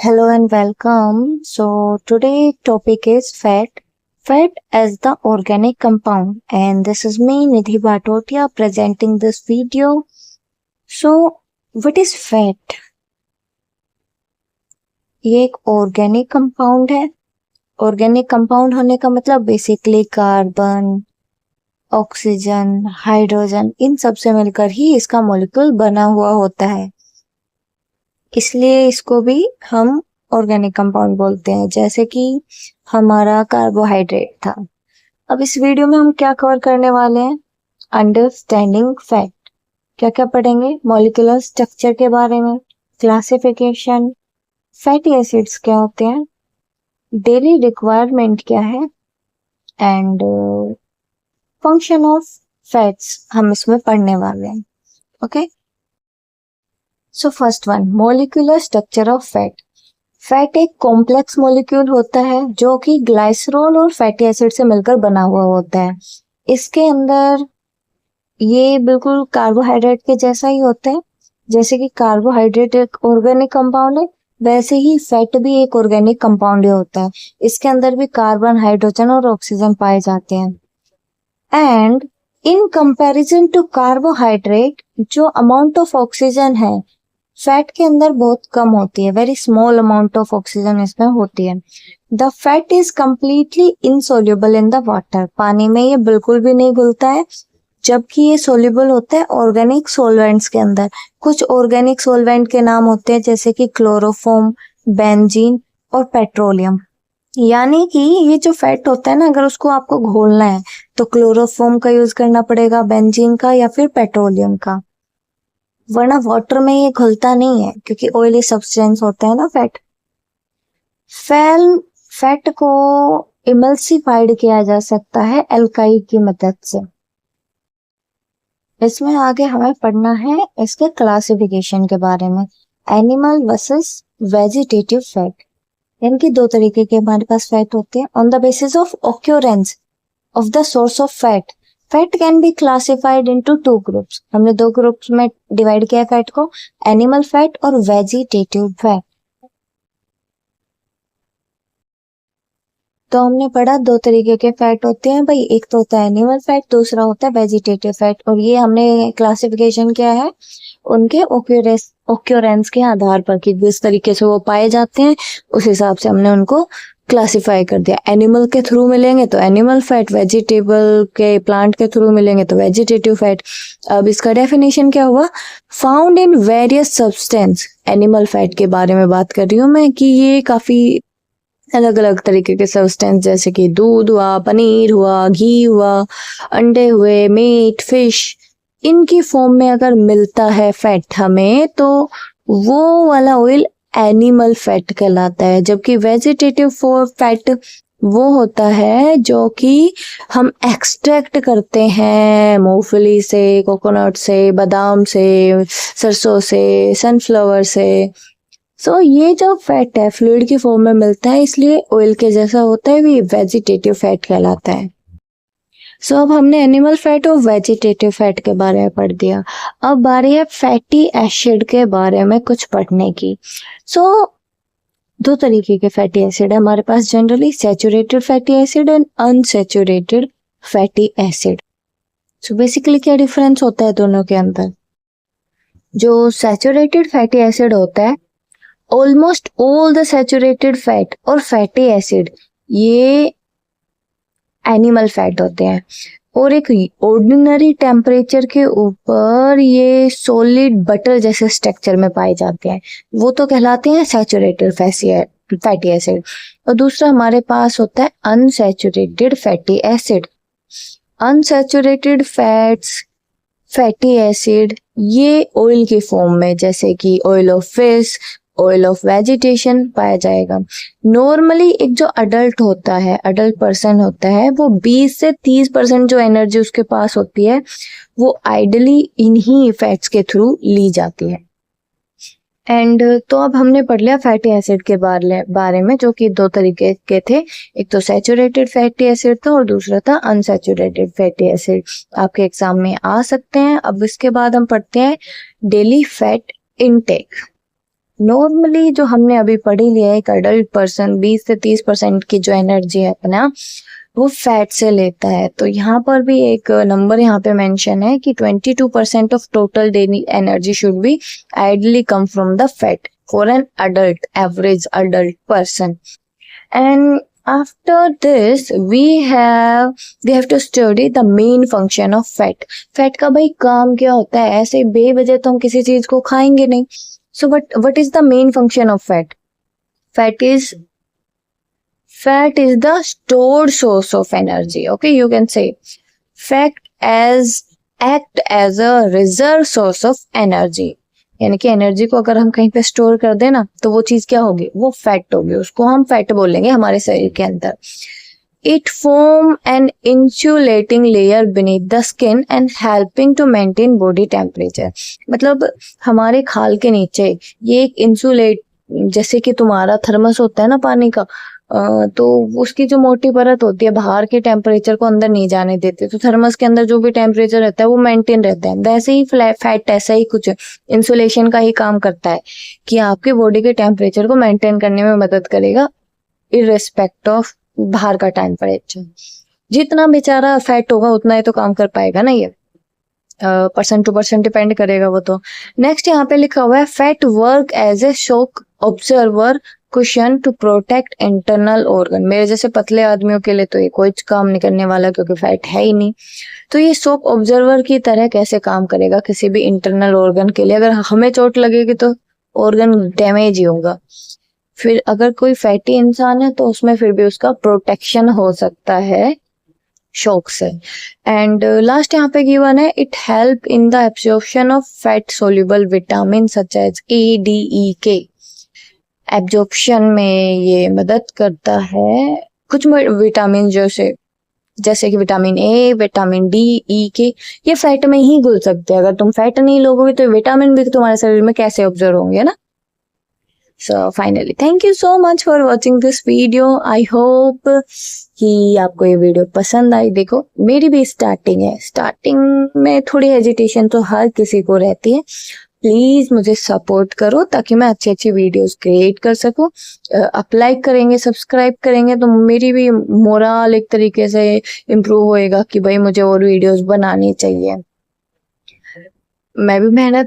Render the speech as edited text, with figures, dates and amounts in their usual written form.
Hello and welcome. So today topic is fat. Fat as the organic compound, and this is me Nidhi Bhatotia presenting this video. So what is fat? ये एक organic compound है. Organic compound होने का मतलब basically carbon, oxygen, hydrogen in सब से मिलकर ही इसका मॉलिक्यूल बना हुआ होता है. इसलिए इसको भी हम ऑर्गेनिक कंपाउंड बोलते हैं. जैसे कि हमारा कार्बोहाइड्रेट था. अब इस वीडियो में हम क्या कवर करने वाले हैं? Understanding fat. क्या क्या पढ़ेंगे? मॉलिक्यूलर स्ट्रक्चर के बारे में, क्लासिफिकेशन, फैटी एसिड्स क्या होते हैं, डेली रिक्वायरमेंट क्या है, एंड फंक्शन ऑफ फैट्स हम इसमें पढ़ने वाले हैं. Okay, so first one, molecular structure of fat. Fat एक कॉम्प्लेक्स मॉलिक्यूल होता है जो कि ग्लाइसरॉल और फैटी एसिड से मिलकर बना हुआ होता है. इसके अंदर ये बिल्कुल कार्बोहाइड्रेट के जैसा ही होता है. जैसे कि कार्बोहाइड्रेट एक ऑर्गेनिक कंपाउंड है, वैसे ही फैट भी एक ऑर्गेनिक कंपाउंड ही होता है. इसके अंदर भी कार्बन, हाइड्रोजन और ऑक्सीजन पाए जाते हैं. And in comparison to carbohydrate, जो अमाउंट ऑफ ऑक्सीजन है फैट के अंदर बहुत कम होती है. Very small amount of oxygen इसमें होती है. The fat is completely insoluble in the water. पानी में ये बिल्कुल भी नहीं घुलता है, जबकि ये सोल्यूबल होता है ऑर्गेनिक सॉल्वेंट्स के अंदर. कुछ ऑर्गेनिक सॉल्वेंट के नाम होते हैं जैसे कि क्लोरोफॉर्म, बेंजीन और पेट्रोलियम. यानी कि ये जो फैट होता है ना, अगर उसको आपको घोलना है तो क्लोरोफॉर्म का यूज करना पड़ेगा, बेंजीन का या फिर पेट्रोलियम का. वरना वाटर में ये घुलता नहीं है क्योंकि ऑयली सब्सटेंस होता है ना फैट. फैट को इमल्सिफाइड किया जा सकता है एल्काई की मदद से. इसमें आगे हमें पढ़ना है इसके क्लासिफिकेशन के बारे में. Animal versus vegetative fat. यानी कि दो तरीके के हमारे पास फैट होते हैं. On the basis of occurrence of the source of fat, fat can be classified into two groups. हमने दो ग्रुप्स में डिवाइड किया फैट को, एनिमल फैट और वेजिटेटिव फैट. तो हमने पढ़ा दो तरीके के फैट होते हैं भाई. एक तो होता है एनिमल फैट, दूसरा होता है वेजिटेटिव फैट. और ये हमने क्लासिफिकेशन किया है उनके ऑक्यूरेंस के आधार पर कि जिस तरीके से वो पाए जाते हैं उस हिसाब से हमने उनको क्लासिफाई कर दिया. एनिमल के थ्रू मिलेंगे तो एनिमल फैट, वेजिटेबल के प्लांट के थ्रू मिलेंगे तो वेजिटेटिव फैट. अब इसका डेफिनेशन क्या हुआ? Found in various substance. Animal fat के बारे में बात कर रही हूँ मैं कि ये काफी अलग अलग तरीके के सब्सटेंस जैसे कि दूध हुआ, पनीर हुआ, घी हुआ, अंडे हुए, मीट, फिश, इनकी फॉर्म में अगर मिलता है फैट हमें तो वो वाला ऑयल एनिमल फैट कहलाता है. जबकि वेजिटेटिव फैट वो होता है जो कि हम एक्सट्रैक्ट करते हैं मूंगफली से, कोकोनट से, बादाम से, सरसों से, सनफ्लावर से. सो ये जो फैट है फ्लूइड की फॉर्म में मिलता है, इसलिए ऑयल के जैसा होता है, भी वेजिटेटिव फैट कहलाता है. सो अब हमने एनिमल फैट और वेजिटेटिव फैट के बारे में पढ़ दिया. अब बारी है फैटी एसिड के बारे में कुछ पढ़ने की. सो दो तरीके के फैटी एसिड है हमारे पास generally, saturated fatty acid and unsaturated fatty acid. So basically क्या डिफरेंस होता है दोनों के अंदर? जो सैचुरेटेड फैटी एसिड होता है, almost all the saturated fat और फैटी एसिड ये एनिमल फैट होते हैं. और एक ऑर्डिनरी टेम्परेचर के ऊपर ये सॉलिड बटर जैसे स्ट्रक्चर में पाए जाते हैं, वो तो कहलाते हैं सैचुरेटेड फैटी एसिड. और दूसरा हमारे पास होता है unsaturated fatty acid. Unsaturated fats, fatty acid ये ऑयल की फॉर्म में जैसे कि oil of fish, oil of vegetation पाया जाएगा. नॉर्मली एक जो अडल्ट होता है, अडल्ट पर्सन होता है, वो 20 से 30% जो एनर्जी उसके पास होती है वो आइडली इन्हीं फैट्स के थ्रू ली जाती है. एंड तो अब हमने पढ़ लिया फैटी एसिड के बारे में, जो कि दो तरीके के थे. एक तो सैचुरेटेड फैटी एसिड था और दूसरा था अनसैचुरेटेड फैटी एसिड. आपके एग्जाम में आ सकते हैं. अब इसके बाद हम पढ़ते हैं डेली फैट इनटेक. नॉर्मली जो हमने अभी पढ़ी लिया है, एक अडल्ट पर्सन 20 से 30% की जो एनर्जी है अपना वो फैट से लेता है। तो यहाँ पर भी एक नंबर यहाँ पे मेंशन है कि 22% of total daily energy should be ideally come from the fat for an adult, average adult person. And after this we have to study the main function of fat. Fat का भाई काम क्या होता है? ऐसे बेवजह तो हम किसी चीज को खाएंगे नहीं। So what is the main function of fat? Fat is the stored source of energy. Okay, you can say fat act as a reserve source of energy. यानी कि एनर्जी को अगर हम कहीं पे स्टोर कर दें ना तो वो चीज क्या होगी? वो फैट होगी, उसको हम फैट बोलेंगे हमारे शरीर के अंदर। It form an insulating layer beneath the skin and helping to maintain body temperature. मतलब हमारे खाल के नीचे ये एक इंसुलेट, जैसे कि तुम्हारा थर्मस होता है ना पानी का, तो उसकी जो मोटी परत होती है बाहर के टेम्परेचर को अंदर नहीं जाने देते, तो थर्मस के अंदर जो भी टेम्परेचर रहता है वो मेंटेन रहता है। वैसे ही फैट ऐसा ही कुछ इंसुलेशन का ही काम करता है कि आपके बॉडी के टेम्परेचर को मेंटेन करने में मदद करेगा इररिस्पेक्ट ऑफ बाहर का टेम्परेचर। जितना बेचारा फैट होगा उतना ही तो काम कर पाएगा ना, ये पर्सन टू पर्सन डिपेंड करेगा वो तो। नेक्स्ट यहाँ पे लिखा हुआ है fat work as a shock absorber cushion to protect internal organ. मेरे जैसे पतले आदमियों के लिए तो ये कोई काम नहीं करने वाला क्योंकि फैट है ही नहीं। तो ये शॉक ऑब्जर्वर की तरह कैसे काम करेगा किसी भी इंटरनल ऑर्गन के लिए? अगर हमें चोट लगेगी तो ऑर्गन डैमेज ही होगा। फिर अगर कोई फैटी इंसान है तो उसमें फिर भी उसका प्रोटेक्शन हो सकता है शॉक से। एंड लास्ट यहाँ पे गिवन है it help in the absorption of fat soluble vitamin such as ADE-K। Absorption में ये मदद करता है कुछ विटामिन जैसे कि vitamin A, vitamin D, E, K, ये फैट में ही घुल सकते हैं। अगर तुम फैट नहीं लोगे तो विटामिन भी तुम्हारे शरीर में कैसे ऑब्जर्व होंगे ना। So finally, thank you so much for watching this video. I hope कि आपको ये वीडियो पसंद आई। देखो मेरी भी स्टार्टिंग है, स्टार्टिंग में थोड़ी हेजिटेशन तो हर किसी को रहती है। प्लीज मुझे सपोर्ट करो ताकि मैं अच्छी अच्छी वीडियोस क्रिएट कर सकूं। आप लाइक करेंगे, सब्सक्राइब करेंगे तो मेरी भी मोरल एक तरीके से इम्प्रूव होएगा कि भाई मुझे और वीडियोस बनानी चाहिए। मैं भी मेहनत